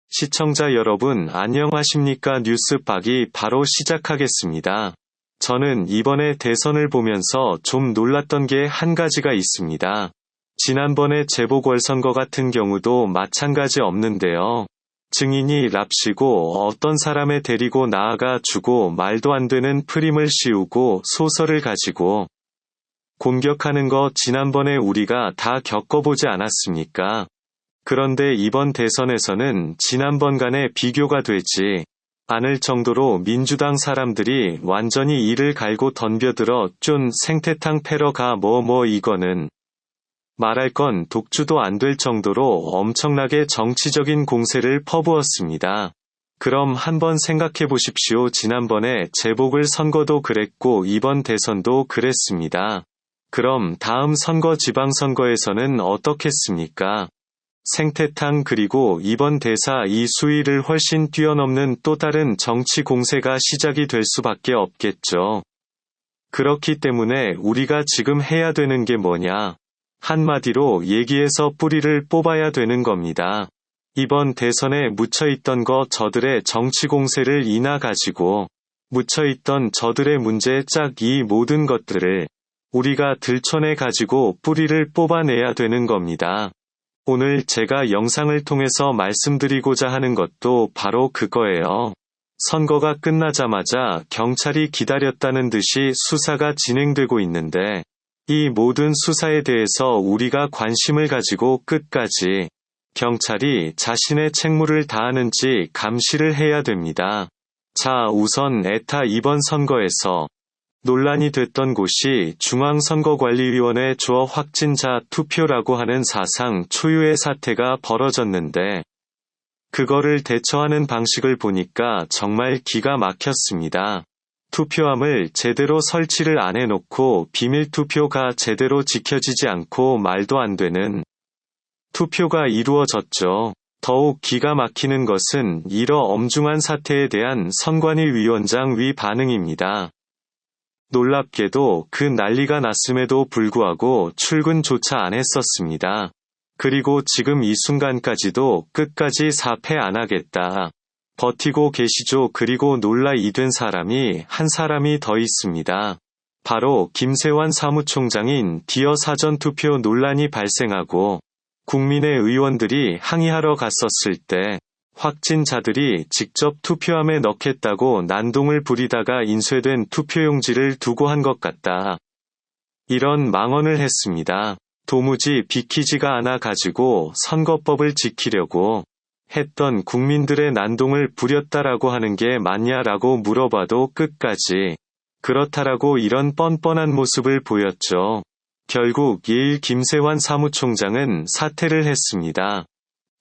시청자 여러분 안녕하십니까? 뉴스박이 바로 시작하겠습니다. 저는 이번에 대선을 보면서 좀 놀랐던 게 한 가지가 있습니다. 지난번에 재보궐선거 같은 경우도 마찬가지 없는데요. 증인이 랍시고 어떤 사람에 데리고 나아가 주고 말도 안 되는 프림을 씌우고 소설을 가지고 공격하는 거 지난번에 우리가 다 겪어보지 않았습니까? 그런데 이번 대선에서는 지난번간에 비교가 되지 않을 정도로 민주당 사람들이 완전히 이를 갈고 덤벼들어 쫀 생태탕 패러 가 이거는 말할 건 독주도 안 될 정도로 엄청나게 정치적인 공세를 퍼부었습니다. 그럼 한번 생각해 보십시오. 지난번에 재보궐 선거도 그랬고 이번 대선도 그랬습니다. 그럼 다음 선거 지방선거에서는 어떻겠습니까? 생태탕 그리고 이번 대사 이 수위를 훨씬 뛰어넘는 또 다른 정치 공세가 시작이 될 수밖에 없겠죠. 그렇기 때문에 우리가 지금 해야 되는 게 뭐냐? 한마디로 얘기해서 뿌리를 뽑아야 되는 겁니다. 이번 대선에 묻혀있던 저들의 정치 공세를 이나 가지고 묻혀있던 저들의 문제 짝 이 모든 것들을 우리가 들춰내 가지고 뿌리를 뽑아내야 되는 겁니다. 오늘 제가 영상을 통해서 말씀드리고자 하는 것도 바로 그거예요. 선거가 끝나자마자 경찰이 기다렸다는 듯이 수사가 진행되고 있는데 이 모든 수사에 대해서 우리가 관심을 가지고 끝까지 경찰이 자신의 책무를 다하는지 감시를 해야 됩니다. 자, 우선 에타 이번 선거에서 논란이 됐던 곳이 중앙선거관리위원회 주어 확진자 투표라고 하는 사상 초유의 사태가 벌어졌는데 그거를 대처하는 방식을 보니까 정말 기가 막혔습니다. 투표함을 제대로 설치를 안 해놓고 비밀투표가 제대로 지켜지지 않고 말도 안 되는 투표가 이루어졌죠. 더욱 기가 막히는 것은 이러 엄중한 사태에 대한 선관위 위원장 위 반응입니다. 놀랍게도 그 난리가 났음에도 불구하고 출근조차 안 했었습니다. 그리고 지금 이 순간까지도 끝까지 사퇴 안 하겠다. 버티고 계시죠. 그리고 놀라 이된 사람이 한 사람이 더 있습니다. 바로 김세환 사무총장인 디어 사전투표 논란이 발생하고 국민의 의원들이 항의하러 갔었을 때 확진자들이 직접 투표함에 넣겠다고 난동을 부리다가 인쇄된 투표용지를 두고 한 것 같다. 이런 망언을 했습니다. 도무지 비키지가 않아 가지고 선거법을 지키려고 했던 국민들의 난동을 부렸다라고 하는 게 맞냐라고 물어봐도 끝까지 그렇다라고 이런 뻔뻔한 모습을 보였죠. 결국 예일 김세환 사무총장은 사퇴를 했습니다.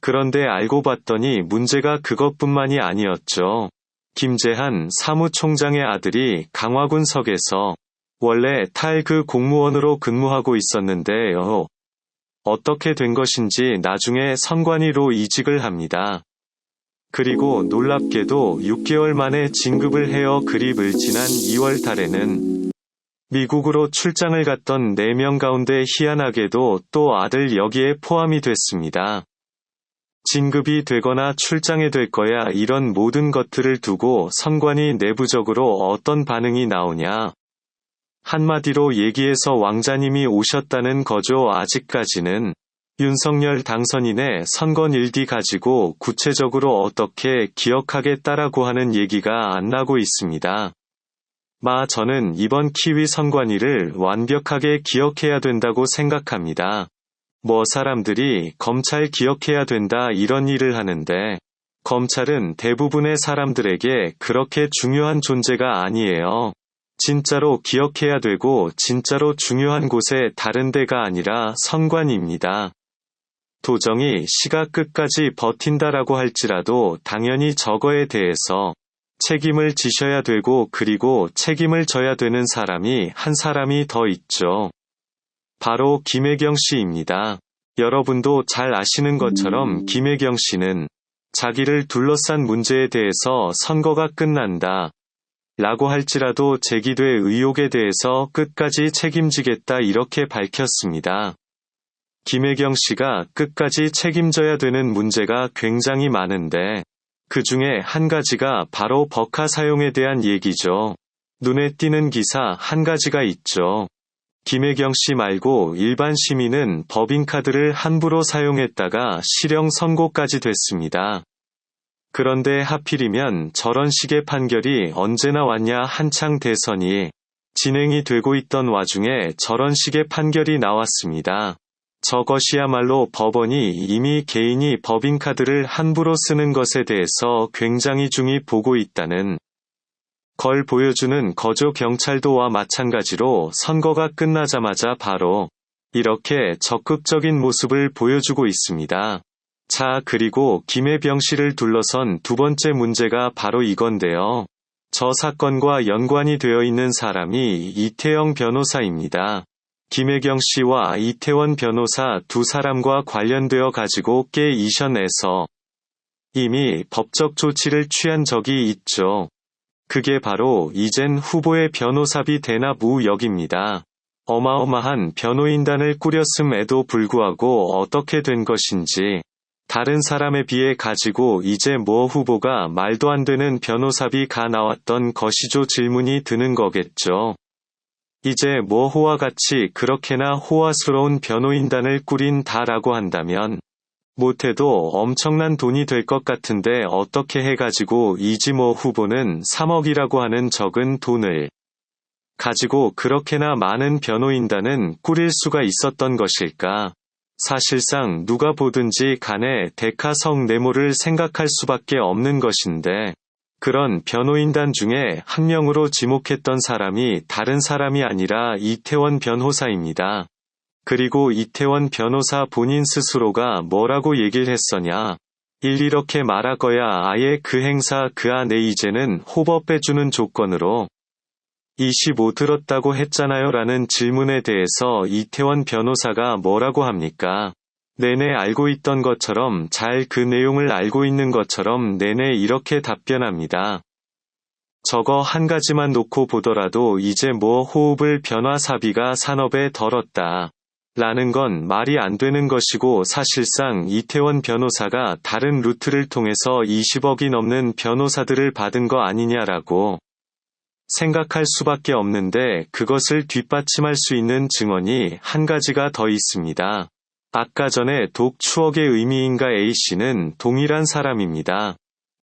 그런데 알고 봤더니 문제가 그것뿐만이 아니었죠. 김재한 사무총장의 아들이 강화군석에서 원래 탈그 공무원으로 근무하고 있었는데요. 어떻게 된 것인지 나중에 선관위로 이직을 합니다. 그리고 놀랍게도 6개월 만에 진급을 해요. 그립을 지난 2월 달에는 미국으로 출장을 갔던 4명 가운데 희한하게도 또 아들 여기에 포함이 됐습니다. 진급이 되거나 출장이 될 거야 이런 모든 것들을 두고 선관위 내부적으로 어떤 반응이 나오냐. 한마디로 얘기해서 왕자님이 오셨다는 거죠. 아직까지는 윤석열 당선인의 선거일기 가지고 구체적으로 어떻게 기억하겠다라고 하는 얘기가 안 나고 있습니다. 저는 이번 키위 선관위를 완벽하게 기억해야 된다고 생각합니다. 사람들이 검찰 기억해야 된다 이런 일을 하는데 검찰은 대부분의 사람들에게 그렇게 중요한 존재가 아니에요. 진짜로 기억해야 되고 진짜로 중요한 곳에 다른 데가 아니라 선관위입니다. 도정이 시가 끝까지 버틴다라고 할지라도 당연히 저거에 대해서 책임을 지셔야 되고 그리고 책임을 져야 되는 사람이 한 사람이 더 있죠. 바로 김혜경 씨입니다. 여러분도 잘 아시는 것처럼 김혜경 씨는 자기를 둘러싼 문제에 대해서 선거가 끝난다 라고 할지라도 제기될 의혹에 대해서 끝까지 책임지겠다 이렇게 밝혔습니다. 김혜경 씨가 끝까지 책임져야 되는 문제가 굉장히 많은데 그 중에 한 가지가 바로 버카 사용에 대한 얘기죠. 눈에 띄는 기사 한 가지가 있죠. 김혜경 씨 말고 일반 시민은 법인카드를 함부로 사용했다가 실형 선고까지 됐습니다. 그런데 하필이면 저런 식의 판결이 언제 나왔냐. 한창 대선이 진행이 되고 있던 와중에 저런 식의 판결이 나왔습니다. 저것이야말로 법원이 이미 개인이 법인카드를 함부로 쓰는 것에 대해서 굉장히 중히 보고 있다는 걸 보여주는 거죠. 경찰도와 마찬가지로 선거가 끝나자마자 바로 이렇게 적극적인 모습을 보여주고 있습니다. 자, 그리고 김혜경 씨를 둘러선 두 번째 문제가 바로 이건데요. 저 사건과 연관이 되어 있는 사람이 이태영 변호사입니다. 김혜경 씨와 이태원 변호사 두 사람과 관련되어 가지고 꽤 이전에서 이미 법적 조치를 취한 적이 있죠. 그게 바로 이젠 후보의 변호사비 대납 의혹입니다. 어마어마한 변호인단을 꾸렸음에도 불구하고 어떻게 된 것인지 다른 사람에 비해 가지고 이제 모 후보가 말도 안 되는 변호사비가 나왔던 것이죠. 질문이 드는 거겠죠. 이제 모 호와 같이 그렇게나 호화스러운 변호인단을 꾸린다라고 한다면 못해도 엄청난 돈이 될 것 같은데 어떻게 해가지고 이지모 후보는 3억이라고 하는 적은 돈을 가지고 그렇게나 많은 변호인단은 꾸릴 수가 있었던 것일까? 사실상 누가 보든지 간에 대가성 네모를 생각할 수밖에 없는 것인데 그런 변호인단 중에 한 명으로 지목했던 사람이 다른 사람이 아니라 이태원 변호사입니다. 그리고 이태원 변호사 본인 스스로가 뭐라고 얘기를 했었냐. 이렇게 말할 거야. 아예 그 행사 그 안에 이제는 호버 빼주는 조건으로 25 들었다고 했잖아요. 라는 질문에 대해서 이태원 변호사가 뭐라고 합니까? 내내 알고 있던 것처럼 잘 그 내용을 알고 있는 것처럼 내내 이렇게 답변합니다. 저거 한 가지만 놓고 보더라도 이제 뭐 호흡을 변화사비가 산업에 덜었다. 라는 건 말이 안 되는 것이고 사실상 이태원 변호사가 다른 루트를 통해서 20억이 넘는 변호사들을 받은 거 아니냐라고 생각할 수밖에 없는데 그것을 뒷받침할 수 있는 증언이 한 가지가 더 있습니다. 아까 전에 독 추억의 의미인가 A씨는 동일한 사람입니다.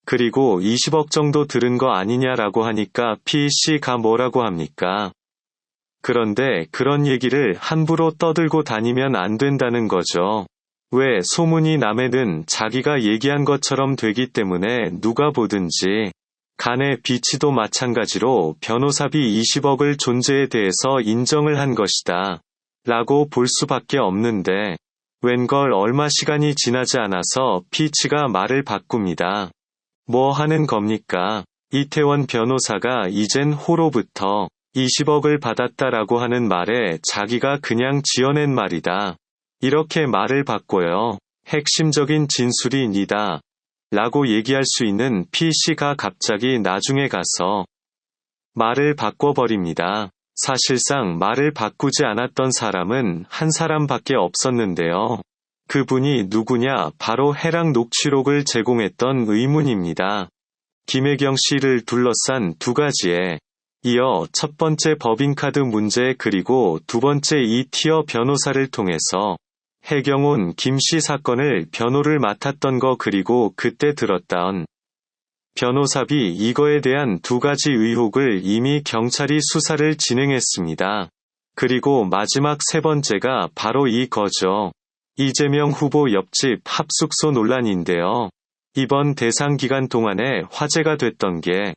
그리고 20억 정도 들은 거 아니냐라고 하니까 B씨가 뭐라고 합니까? 그런데 그런 얘기를 함부로 떠들고 다니면 안 된다는 거죠. 왜 소문이 남에는 자기가 얘기한 것처럼 되기 때문에 누가 보든지 간의 비치도 마찬가지로 변호사비 20억을 존재에 대해서 인정을 한 것이다. 라고 볼 수밖에 없는데 웬걸 얼마 시간이 지나지 않아서 피치가 말을 바꿉니다. 뭐 하는 겁니까? 이태원 변호사가 이젠 호로부터 20억을 받았다라고 하는 말에 자기가 그냥 지어낸 말이다. 이렇게 말을 바꿔요. 핵심적인 진술이 니다. 라고 얘기할 수 있는 P씨가 갑자기 나중에 가서 말을 바꿔버립니다. 사실상 말을 바꾸지 않았던 사람은 한 사람밖에 없었는데요. 그분이 누구냐? 바로 해랑 녹취록을 제공했던 의문입니다. 김혜경 씨를 둘러싼 두 가지에 이어 첫 번째 법인카드 문제 그리고 두 번째 이티어 변호사를 통해서 해경온 김씨 사건을 변호를 맡았던 거 그리고 그때 들었던 변호사비 이거에 대한 두 가지 의혹을 이미 경찰이 수사를 진행했습니다. 그리고 마지막 세 번째가 바로 이거죠. 이재명 후보 옆집 합숙소 논란인데요. 이번 대상 기간 동안에 화제가 됐던 게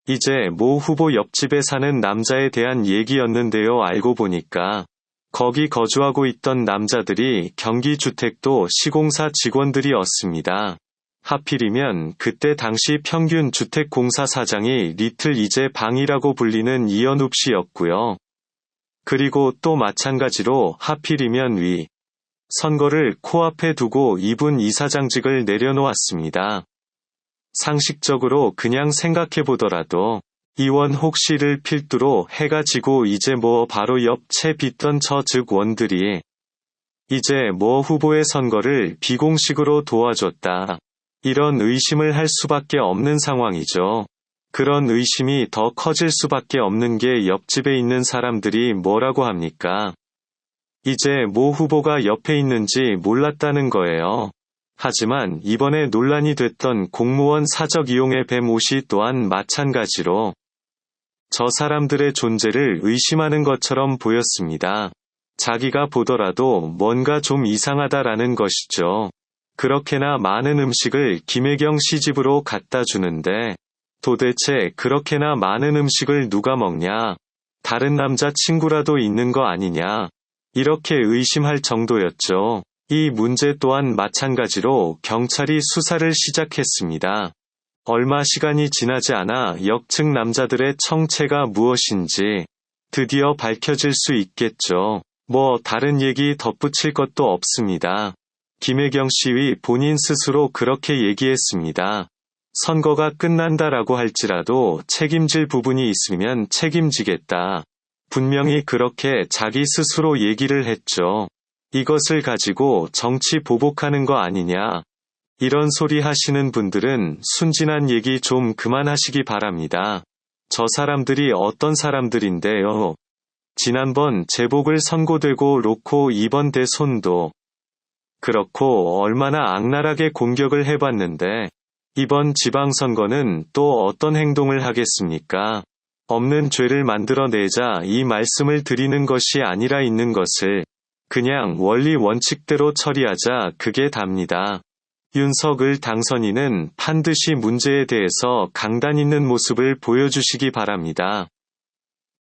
이제 모 후보 옆집에 사는 남자에 대한 얘기였는데요. 알고 보니까 거기 거주하고 있던 남자들이 경기주택도 시공사 직원들이었습니다. 하필이면 그때 당시 평균 주택공사 사장이 리틀 이재 방이라고 불리는 이현욱 씨였고요. 그리고 또 마찬가지로 하필이면 위 선거를 코앞에 두고 이분 이사장직을 내려놓았습니다. 상식적으로 그냥 생각해보더라도 이원혹 씨를 필두로 해가지고 이제 뭐 바로 옆 채 빚던 저 즉원들이 이제 뭐 후보의 선거를 비공식으로 도와줬다. 이런 의심을 할 수밖에 없는 상황이죠. 그런 의심이 더 커질 수밖에 없는 게 옆집에 있는 사람들이 뭐라고 합니까? 이제 모 후보가 옆에 있는지 몰랐다는 거예요. 하지만 이번에 논란이 됐던 공무원 사적 이용의 뱀 옷이 또한 마찬가지로 저 사람들의 존재를 의심하는 것처럼 보였습니다. 자기가 보더라도 뭔가 좀 이상하다라는 것이죠. 그렇게나 많은 음식을 김혜경 씨 집으로 갖다 주는데 도대체 그렇게나 많은 음식을 누가 먹냐? 다른 남자 친구라도 있는 거 아니냐? 이렇게 의심할 정도였죠. 이 문제 또한 마찬가지로 경찰이 수사를 시작했습니다. 얼마 시간이 지나지 않아 역측 남자들의 정체가 무엇인지 드디어 밝혀질 수 있겠죠. 뭐 다른 얘기 덧붙일 것도 없습니다. 김혜경 씨의 본인 스스로 그렇게 얘기했습니다. 선거가 끝난다라고 할지라도 책임질 부분이 있으면 책임지겠다. 분명히 그렇게 자기 스스로 얘기를 했죠. 이것을 가지고 정치 보복하는 거 아니냐. 이런 소리 하시는 분들은 순진한 얘기 좀 그만하시기 바랍니다. 저 사람들이 어떤 사람들인데요. 지난번 제복을 선고되고 놓고 이번 대선도 그렇고 얼마나 악랄하게 공격을 해봤는데 이번 지방선거는 또 어떤 행동을 하겠습니까? 없는 죄를 만들어내자 이 말씀을 드리는 것이 아니라 있는 것을 그냥 원리 원칙대로 처리하자 그게 답니다. 윤석열 당선인은 반드시 문제에 대해서 강단 있는 모습을 보여주시기 바랍니다.